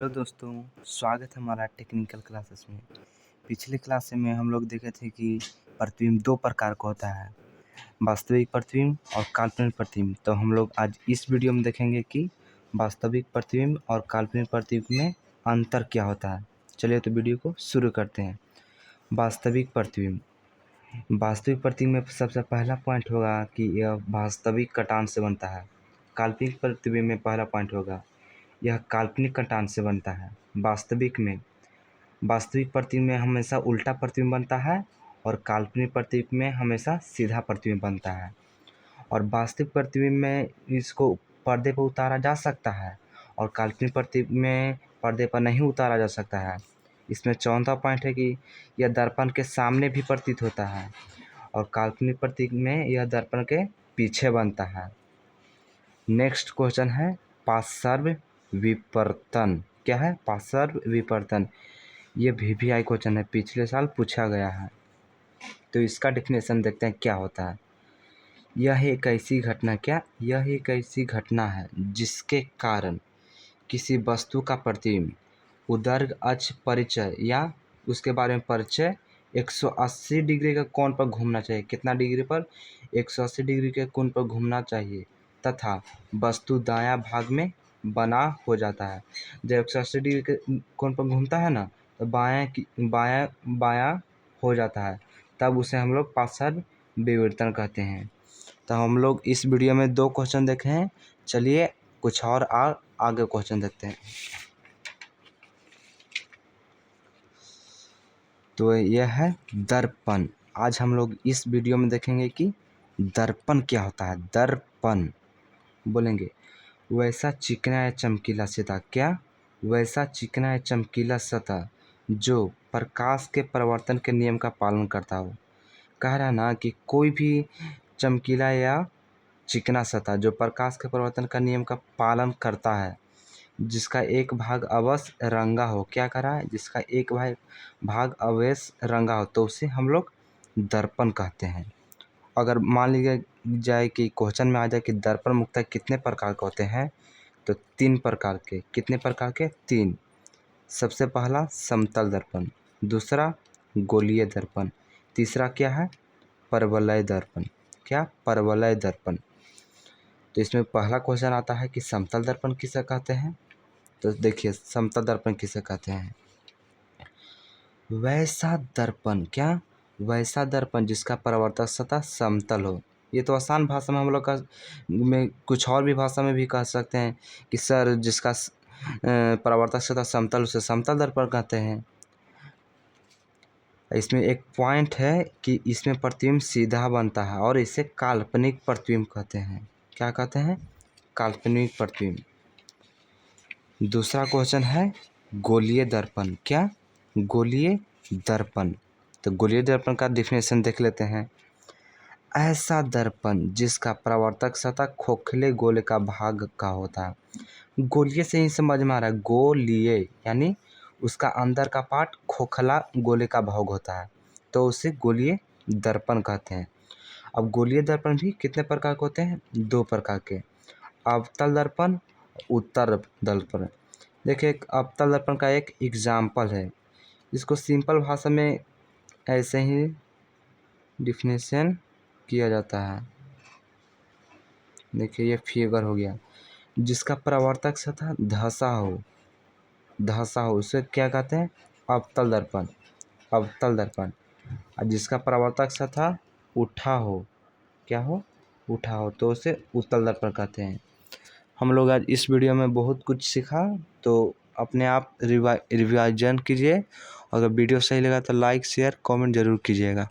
Hello दोस्तों, स्वागत है हमारा टेक्निकल क्लासेस में। पिछले क्लास में हम लोग देखे थे कि प्रतिबिंब दो प्रकार का होता है, वास्तविक प्रतिबिंब और काल्पनिक प्रतिबिंब। तो हम लोग आज इस वीडियो में देखेंगे कि वास्तविक प्रतिबिंब और काल्पनिक प्रतिबिंब में अंतर क्या होता है। चलिए तो वीडियो को शुरू करते हैं। वास्तविक प्रतिबिंब में सबसे पहला पॉइंट होगा कि यह वास्तविक कटान से बनता है। काल्पनिक प्रतिबिंब में पहला पॉइंट होगा यह काल्पनिक कटान से बनता है। वास्तविक प्रतिबिंब में हमेशा उल्टा प्रतिबिंब बनता है और काल्पनिक प्रतिबिंब में हमेशा सीधा प्रतिबिंब बनता है। और वास्तविक प्रतिबिंब में इसको पर्दे पर उतारा जा सकता है और काल्पनिक प्रतिबिंब में पर्दे पर नहीं उतारा जा सकता है। इसमें चौथा पॉइंट है कि यह दर्पण के सामने भी प्रतीत होता है और काल्पनिक प्रतिबिंब में यह दर्पण के पीछे बनता है। नेक्स्ट क्वेश्चन है पार्श्व विवर्तन। क्या है पार्श्व विवर्तन? ये VVI क्वेश्चन है, पिछले साल पूछा गया है। तो इसका डेफिनेशन देखते हैं क्या होता है। यह एक ऐसी घटना है जिसके कारण किसी वस्तु का प्रतिबिंब उदर्ग अक्ष परिचय या उसके बारे में परिचय 180 डिग्री के कोण पर घूमना चाहिए। कितना डिग्री पर? 180 डिग्री के कोण पर घूमना चाहिए तथा वस्तु दायां भाग में बना हो जाता है। जब 180 डिग्री के कोण पर घूमता है ना, तो बायां हो जाता है, तब उसे हम लोग पार्श्व विवर्तन कहते हैं। तो हम लोग इस वीडियो में 2 क्वेश्चन देखे हैं। चलिए कुछ और आगे क्वेश्चन देखते हैं। तो यह है दर्पण। आज हम लोग इस वीडियो में देखेंगे कि दर्पण क्या होता है। दर्पण बोलेंगे वैसा चिकना या चमकीला सतह। क्या? वैसा चिकना या चमकीला सतह जो प्रकाश के परावर्तन के नियम का पालन करता हो। कह रहा है ना कि कोई भी चमकीला या चिकना सतह जो प्रकाश के परावर्तन का नियम का पालन करता है, जिसका एक भाग अवश्य रंगा हो। क्या कह रहा है? जिसका एक भाग अवश्य रंगा हो, तो उसे हम लोग दर्पण कहते हैं। अगर मान लिया जाए कि क्वेश्चन में आ जाए कि दर्पण मुख्यतः कितने प्रकार के होते हैं, तो 3 प्रकार के। कितने प्रकार के? 3। सबसे पहला समतल दर्पण, दूसरा गोलीय दर्पण, तीसरा क्या है? परवलय दर्पण। क्या? परवलय दर्पण। तो इसमें पहला क्वेश्चन आता है कि समतल दर्पण किसे कहते हैं। तो देखिए समतल दर्पण किसे कहते हैं। वैसा दर्पण। क्या? वैसा दर्पण जिसका परावर्तक सतह समतल हो। ये तो आसान भाषा में हम लोग का में कुछ और भी भाषा में भी कह सकते हैं कि सर जिसका परावर्तक सतह समतल उसे समतल दर्पण कहते हैं। इसमें एक पॉइंट है कि इसमें प्रतिबिंब सीधा बनता है और इसे काल्पनिक प्रतिबिंब कहते हैं। क्या कहते हैं? काल्पनिक प्रतिबिंब। दूसरा क्वेश्चन है गोलीय दर्पण। क्या? गोलीय दर्पण। तो गोलीय दर्पण का डेफिनेशन देख लेते हैं। ऐसा दर्पण जिसका परावर्तक सतह खोखले गोले का भाग का होता है। गोलीय से ही समझ में आ रहा है, गोलीय यानी उसका अंदर का पार्ट खोखला गोले का भाग होता है, तो उसे गोलीय दर्पण कहते हैं। अब गोलीय दर्पण भी कितने प्रकार के होते हैं? 2 प्रकार के, अवतल दर्पण, उत्तर दर्पण। देखिए अवतल दर्पण का एक एग्जाम्पल है, इसको सिंपल भाषा में ऐसे ही डिफिनेशन किया जाता है। देखिए ये फिगर हो गया, जिसका परावर्तक सतह धंसा हो उसे क्या कहते हैं? अवतल दर्पण। अवतल दर्पण। और जिसका परावर्तक सतह उठा हो, क्या हो? उठा हो, तो उसे उत्तल दर्पण कहते हैं। हम लोग आज इस वीडियो में बहुत कुछ सीखा, तो अपने आप रिवाइजन कीजिए। अगर वीडियो सही लगा तो लाइक शेयर कमेंट ज़रूर कीजिएगा।